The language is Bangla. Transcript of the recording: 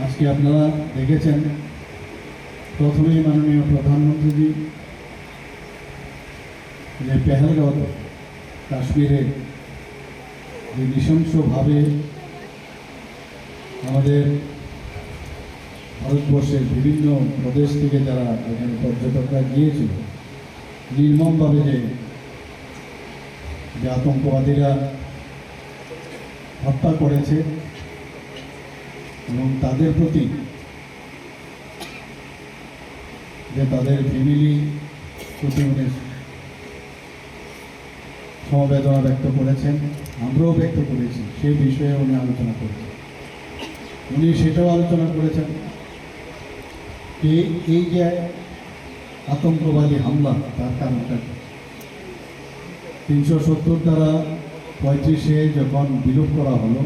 আজকে আপনারা দেখেছেন প্রথমেই মাননীয় প্রধানমন্ত্রীজি যে পেহেলগাঁও কাশ্মীরে যে নৃশংসভাবে আমাদের ভারতবর্ষের বিভিন্ন প্রদেশ থেকে যারা এখানে পর্যটকরা গিয়েছিল নির্মমভাবে যে আতঙ্কবাদীরা হত্যা করেছে এবং তাদের প্রতি যে তাদের ফ্যামিলি প্রতি উনি সমবেদনা ব্যক্ত করেছেন, আমরাও ব্যক্ত করেছি, সেই বিষয়ে উনি আলোচনা করেছেন। উনি সেটাও আলোচনা করেছেন যে এই যে আতঙ্কবাদী হামলা তার কারণটা 370 দ্বারা 35-এ যখন বিলোপ করা হলো